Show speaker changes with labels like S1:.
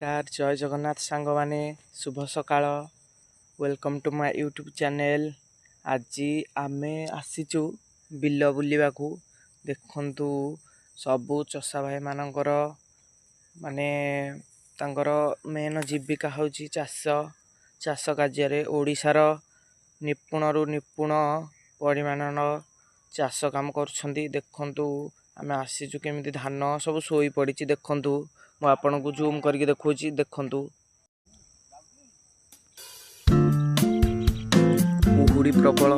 S1: नमस्कार जय जगन्नाथ सांग माने शुभ सकाळ welcome to my YouTube channel. आज आमे आसीचु बिल बुलिबाकू देखंतु सबु चषा भाई मानकर माने तांकर मेन जीविका होची चाष कार्य ओडिशार निपुणरू निपुण परिमाणन चाष काम करछंती। देखंतु आमे आसीचु केमिति धान सब सोई पड़िछि। देखंतु मु आपनको जूम करके देखौछि। देखंतु कुहुड़ी प्रबल